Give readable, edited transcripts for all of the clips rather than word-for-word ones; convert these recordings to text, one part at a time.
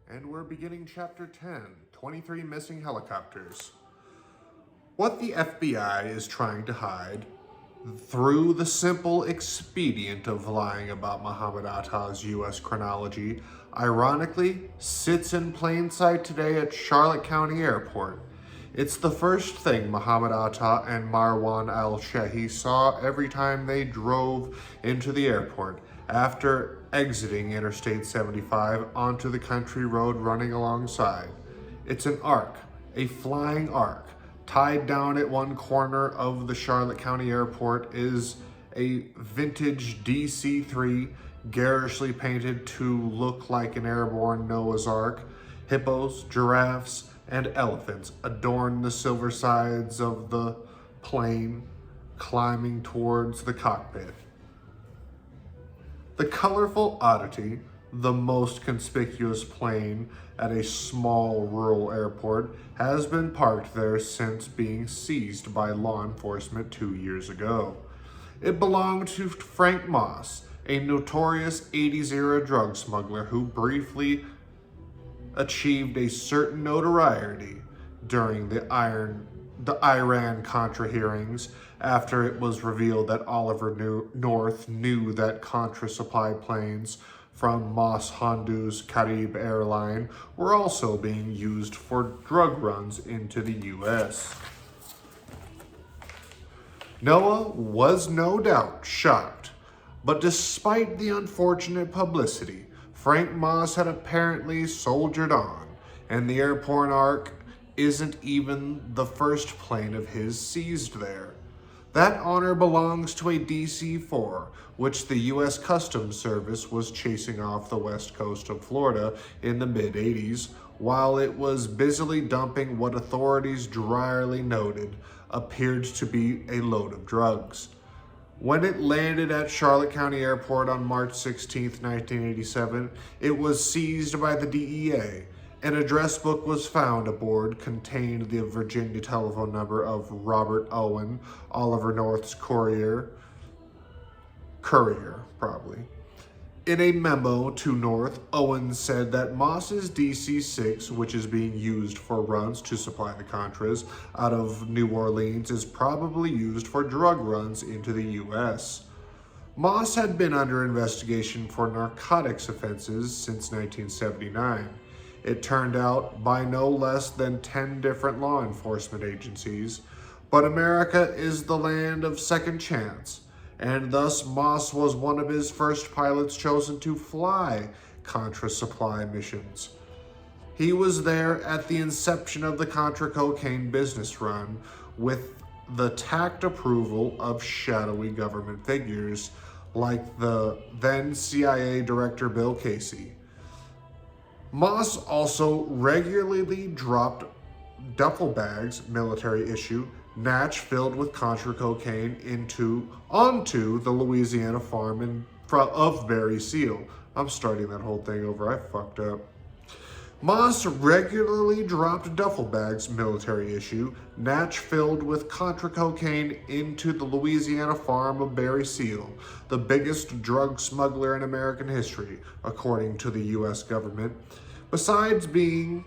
And we're beginning Chapter 10, 23 Missing Helicopters. What the FBI is trying to hide, through the simple expedient of lying about Mohomed Atta's U.S. chronology, ironically sits in plain sight today at Charlotte County Airport. It's the first thing Mohomed Atta and Marwan al-Shehi saw every time they drove into the airport after exiting Interstate 75 onto the country road running alongside. It's an arc, a flying arc. Tied down at one corner of the Charlotte County Airport is a vintage DC-3, garishly painted to look like an airborne Noah's Ark. Hippos, giraffes, and elephants adorn the silver sides of the plane, climbing towards the cockpit. The colorful oddity, the most conspicuous plane at a small rural airport, has been parked there since being seized by law enforcement 2 years ago. It belonged to Frank Moss, a notorious 80s-era drug smuggler who briefly achieved a certain notoriety during the Iran-Contra hearings after it was revealed that Oliver North knew that Contra supply planes from Moss Hondu's Carib airline were also being used for drug runs into the U.S. Noah was no doubt shocked, but despite the unfortunate publicity, Frank Moss had apparently soldiered on, and the airport arc isn't even the first plane of his seized there. That honor belongs to a DC-4, which the U.S. Customs Service was chasing off the west coast of Florida in the mid-80s, while it was busily dumping what authorities dryly noted appeared to be a load of drugs. When it landed at Charlotte County Airport on March 16, 1987, it was seized by the DEA. An address book was found aboard, contained the Virginia telephone number of Robert Owen, Oliver North's courier, probably. In a memo to North, Owen said that Moss's DC-6, which is being used for runs to supply the Contras out of New Orleans, is probably used for drug runs into the U.S. Moss had been under investigation for narcotics offenses since 1979. It turned out by no less than 10 different law enforcement agencies. But America is the land of second chance, and thus Moss was one of his first pilots chosen to fly Contra supply missions. He was there at the inception of the Contra cocaine business run with the tact approval of shadowy government figures like the then CIA Director Bill Casey. Moss also regularly dropped duffel bags, military issue, natch filled with Contra cocaine onto the Louisiana farm of Barry Seal. I'm starting that whole thing over. I fucked up. Moss regularly dropped duffel bags, military issue, natch filled with Contra cocaine into the Louisiana farm of Barry Seal, the biggest drug smuggler in American history, according to the U.S. government. Besides being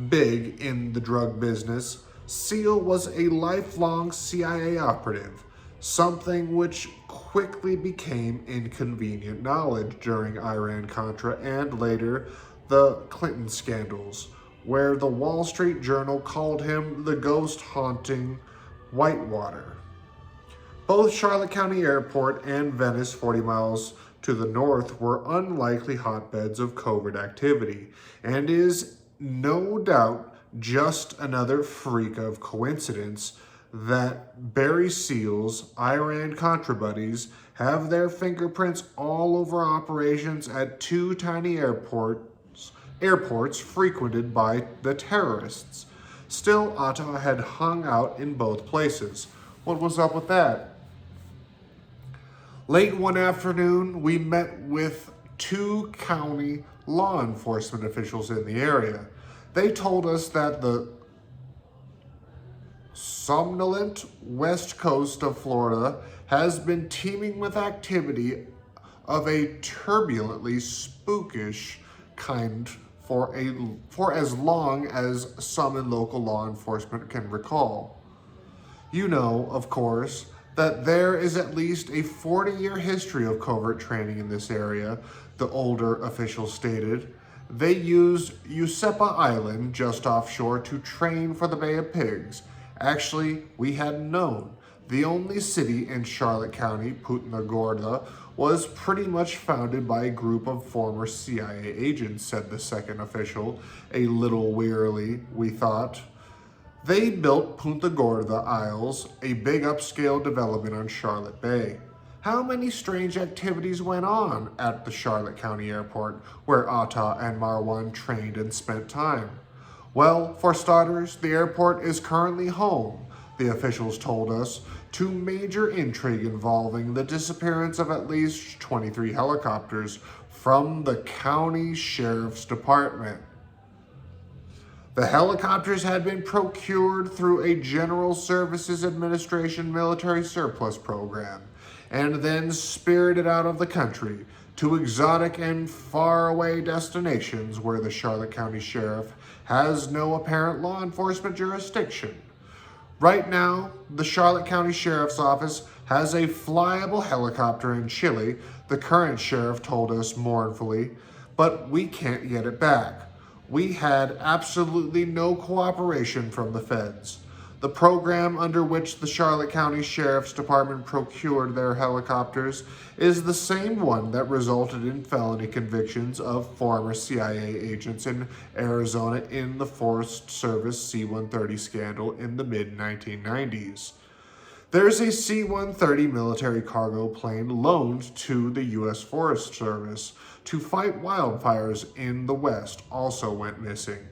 big in the drug business, Seal was a lifelong CIA operative, something which quickly became inconvenient knowledge during Iran-Contra and later the Clinton scandals, where the Wall Street Journal called him the ghost-haunting Whitewater. Both Charlotte County Airport and Venice, 40 miles to the north, were unlikely hotbeds of covert activity, and is no doubt just another freak of coincidence that Barry Seal's Iran-Contra buddies have their fingerprints all over operations at two tiny airports frequented by the terrorists. Still, Atta had hung out in both places. What was up with that? Late one afternoon, we met with two county law enforcement officials in the area. They told us that the somnolent west coast of Florida has been teeming with activity of a turbulently spookish kind for as long as some in local law enforcement can recall. You know, of course, that there is at least a 40-year history of covert training in this area, the older official stated. They used Usepa Island just offshore to train for the Bay of Pigs. Actually, we hadn't known. The only city in Charlotte County, Punta Gorda, was pretty much founded by a group of former CIA agents, said the second official, a little wearily, we thought. They built Punta Gorda Isles, a big upscale development on Charlotte Bay. How many strange activities went on at the Charlotte County Airport, where Atta and Marwan trained and spent time? Well, for starters, the airport is currently home, the officials told us, to major intrigue involving the disappearance of at least 23 helicopters from the county sheriff's department. The helicopters had been procured through a General Services Administration military surplus program and then spirited out of the country to exotic and faraway destinations where the Charlotte County Sheriff has no apparent law enforcement jurisdiction. Right now, the Charlotte County Sheriff's Office has a flyable helicopter in Chile, the current sheriff told us mournfully, but we can't get it back. We had absolutely no cooperation from the feds. The program under which the Charlotte County Sheriff's Department procured their helicopters is the same one that resulted in felony convictions of former CIA agents in Arizona in the Forest Service C-130 scandal in the mid-1990s. There's a C-130 military cargo plane loaned to the U.S. Forest Service to fight wildfires in the West also went missing.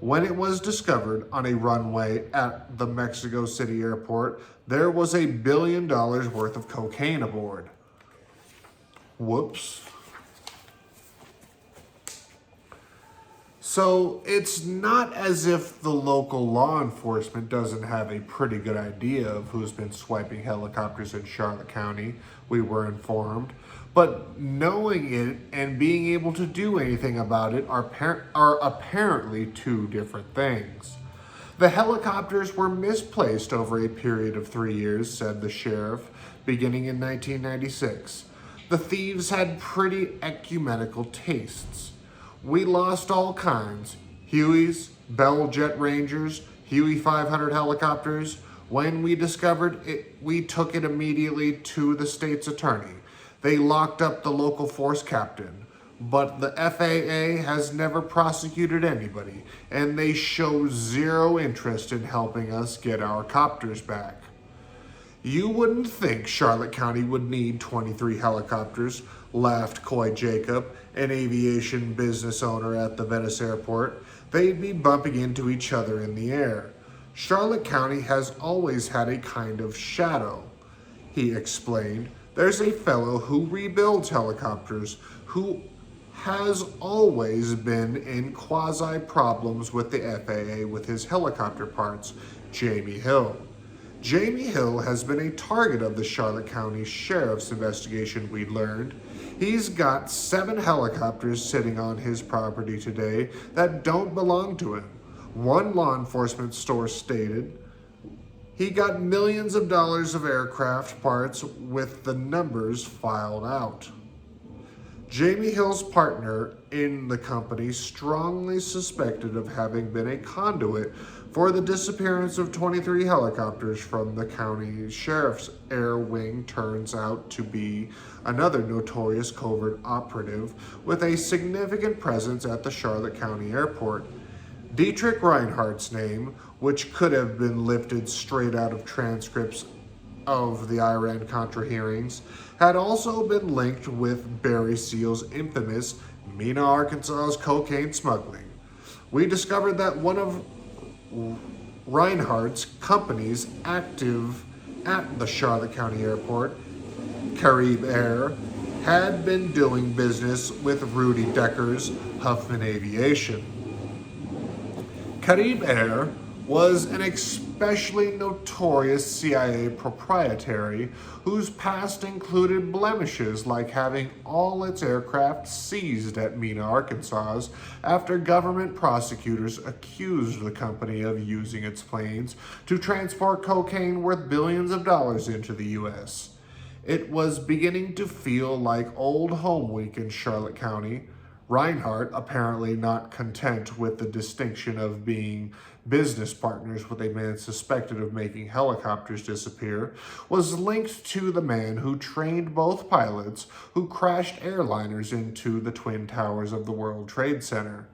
When it was discovered on a runway at the Mexico City airport, there was $1 billion worth of cocaine aboard. Whoops. So it's not as if the local law enforcement doesn't have a pretty good idea of who's been swiping helicopters in Charlotte County, we were informed. But knowing it and being able to do anything about it are apparently two different things. The helicopters were misplaced over a period of 3 years, said the sheriff, beginning in 1996. The thieves had pretty ecumenical tastes. We lost all kinds. Hueys, Bell Jet Rangers, Huey 500 helicopters. When we discovered it, we took it immediately to the state's attorney. They locked up the local force captain, but the FAA has never prosecuted anybody, and they show zero interest in helping us get our copters back. You wouldn't think Charlotte County would need 23 helicopters, laughed Coy Jacob, an aviation business owner at the Venice airport. They'd be bumping into each other in the air. Charlotte County has always had a kind of shadow, he explained. There's a fellow who rebuilds helicopters who has always been in quasi-problems with the FAA with his helicopter parts, Jamie Hill. Jamie Hill has been a target of the Charlotte County Sheriff's investigation, we learned. He's got 7 helicopters sitting on his property today that don't belong to him. One law enforcement source stated, he got millions of dollars of aircraft parts with the numbers filed out. Jamie Hill's partner in the company strongly suspected of having been a conduit for the disappearance of 23 helicopters from the county sheriff's air wing turns out to be another notorious covert operative with a significant presence at the Charlotte County Airport. Dietrich Reinhardt's name, which could have been lifted straight out of transcripts of the Iran-Contra hearings, had also been linked with Barry Seal's infamous Mena, Arkansas's cocaine smuggling. We discovered that one of Reinhardt's companies active at the Charlotte County Airport, Carib Air, had been doing business with Rudy Decker's Huffman Aviation. Carib Air was an especially notorious CIA proprietary, whose past included blemishes like having all its aircraft seized at Mena, Arkansas, after government prosecutors accused the company of using its planes to transport cocaine worth billions of dollars into the U.S. It was beginning to feel like old home week in Charlotte County. Reinhardt, apparently not content with the distinction of being business partners with a man suspected of making helicopters disappear, was linked to the man who trained both pilots who crashed airliners into the Twin Towers of the World Trade Center.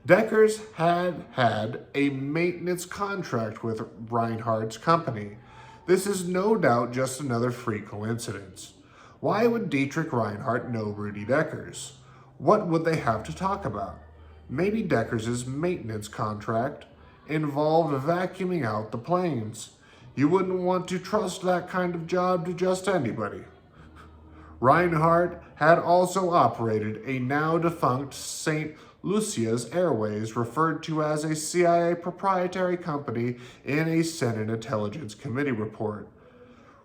Deckers had a maintenance contract with Reinhardt's company. This is no doubt just another freak coincidence. Why would Dietrich Reinhardt know Rudy Deckers? What would they have to talk about? Maybe Deckers' maintenance contract involved vacuuming out the planes. You wouldn't want to trust that kind of job to just anybody. Reinhardt had also operated a now defunct St. Lucia's Airways, referred to as a CIA proprietary company in a Senate Intelligence Committee report.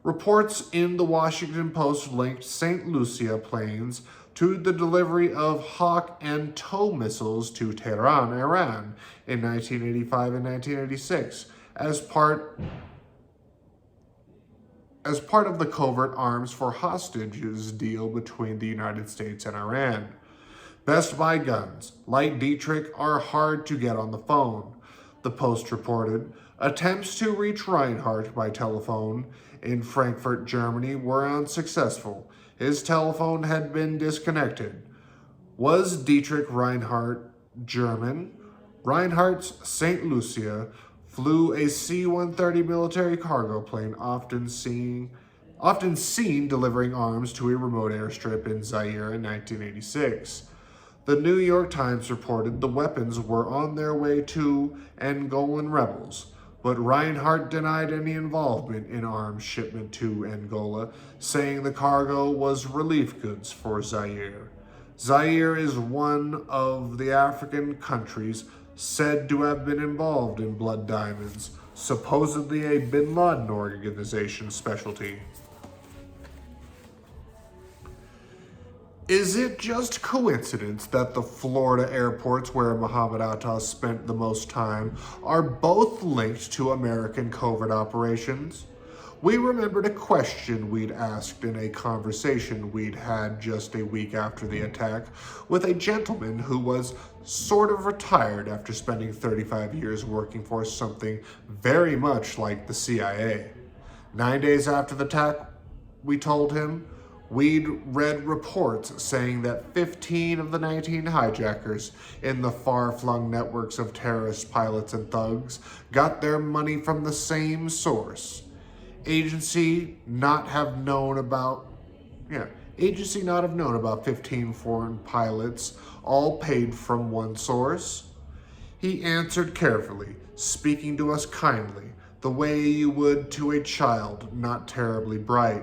Reports in the Washington Post linked St. Lucia planes to the delivery of Hawk and TOW missiles to Tehran, Iran in 1985 and 1986 as part of the covert arms for hostages deal between the United States and Iran. Best Buy guns, like Dietrich, are hard to get on the phone. The Post reported attempts to reach Reinhardt by telephone in Frankfurt, Germany were unsuccessful. His telephone had been disconnected. Was Dietrich Reinhardt German? Reinhardt's St. Lucia flew a C-130 military cargo plane often seen delivering arms to a remote airstrip in Zaire in 1986. The New York Times reported the weapons were on their way to Angolan rebels, but Reinhardt denied any involvement in arms shipment to Angola, saying the cargo was relief goods for Zaire. Zaire is one of the African countries said to have been involved in blood diamonds, supposedly a bin Laden organization specialty. Is it just coincidence that the Florida airports where Mohomed Atta spent the most time are both linked to American covert operations? We remembered a question we'd asked in a conversation we'd had just a week after the attack with a gentleman who was sort of retired after spending 35 years working for something very much like the CIA. 9 days after the attack, we told him, we'd read reports saying that 15 of the 19 hijackers in the far-flung networks of terrorist pilots and thugs got their money from the same source. Agency not have known about 15 foreign pilots, all paid from one source? He answered carefully, speaking to us kindly, the way you would to a child not terribly bright.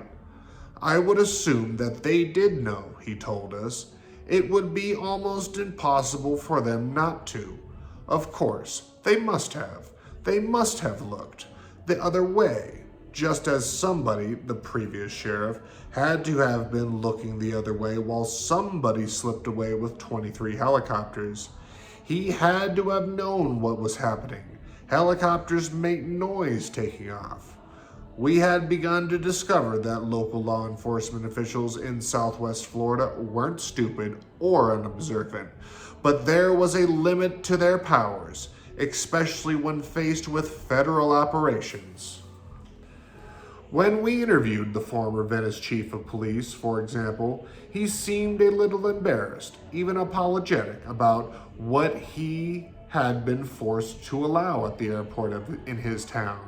I would assume that they did know, he told us. It would be almost impossible for them not to. Of course, they must have. They must have looked the other way, just as somebody, the previous sheriff, had to have been looking the other way while somebody slipped away with 23 helicopters. He had to have known what was happening. Helicopters make noise taking off. We had begun to discover that local law enforcement officials in Southwest Florida weren't stupid or unobservant, but there was a limit to their powers, especially when faced with federal operations. When we interviewed the former Venice chief of police, for example, he seemed a little embarrassed, even apologetic about what he had been forced to allow at the airport in his town.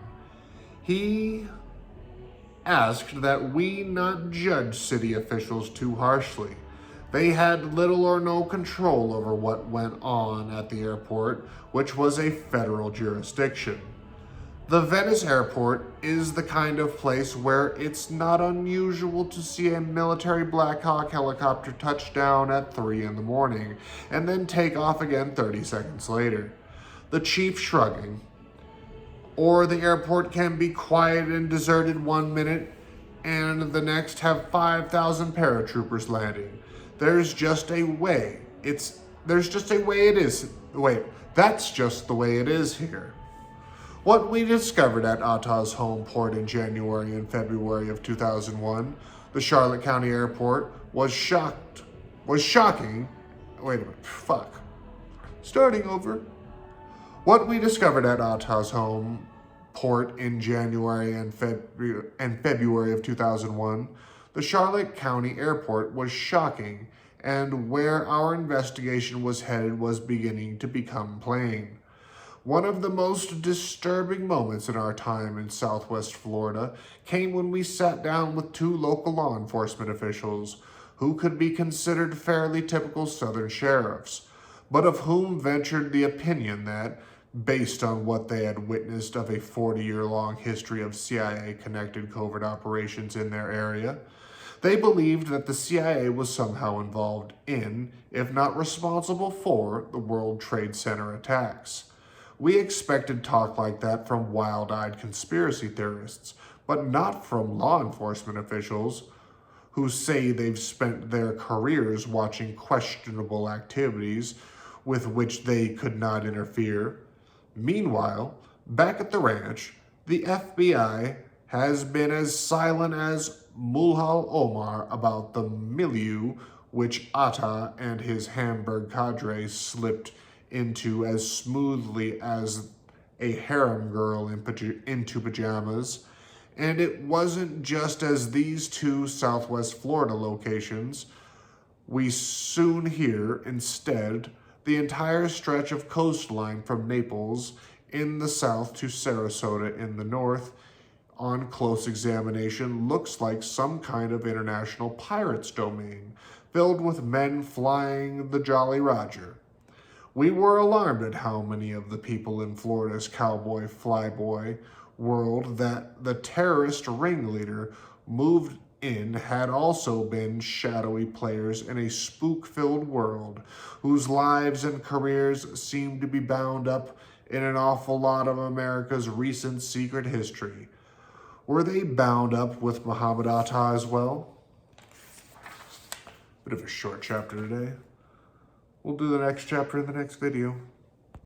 He asked that we not judge city officials too harshly. They had little or no control over what went on at the airport, which was a federal jurisdiction. The Venice airport is the kind of place where it's not unusual to see a military Black Hawk helicopter touch down at 3 in the morning and then take off again 30 seconds later. The chief shrugging, Or the airport can be quiet and deserted one minute and the next have 5,000 paratroopers landing. There's just a way. There's just a way it is. Wait, that's just the way it is here. What we discovered at Atta's home port in January and February of 2001, the Charlotte County Airport, was shocking. Wait a minute, fuck. Starting over. What we discovered at Atta's home port in January and February of 2001, the Charlotte County Airport, was shocking, and where our investigation was headed was beginning to become plain. One of the most disturbing moments in our time in Southwest Florida came when we sat down with two local law enforcement officials who could be considered fairly typical Southern sheriffs, but of whom ventured the opinion that, based on what they had witnessed of a 40-year-long history of CIA-connected covert operations in their area, they believed that the CIA was somehow involved in, if not responsible for, the World Trade Center attacks. We expected talk like that from wild-eyed conspiracy theorists, but not from law enforcement officials who say they've spent their careers watching questionable activities with which they could not interfere. Meanwhile, back at the ranch, the FBI has been as silent as Mulhal Omar about the milieu which Atta and his Hamburg cadre slipped into as smoothly as a harem girl into pajamas. And it wasn't just as these two Southwest Florida locations. We soon hear, instead, the entire stretch of coastline from Naples in the south to Sarasota in the north, on close examination, looks like some kind of international pirates domain, filled with men flying the Jolly Roger. We were alarmed at how many of the people in Florida's cowboy flyboy world that the terrorist ringleader moved in had also been shadowy players in a spook-filled world whose lives and careers seemed to be bound up in an awful lot of America's recent secret history. Were they bound up with Mohomed Atta as well? Bit of a short chapter today. We'll do the next chapter in the next video.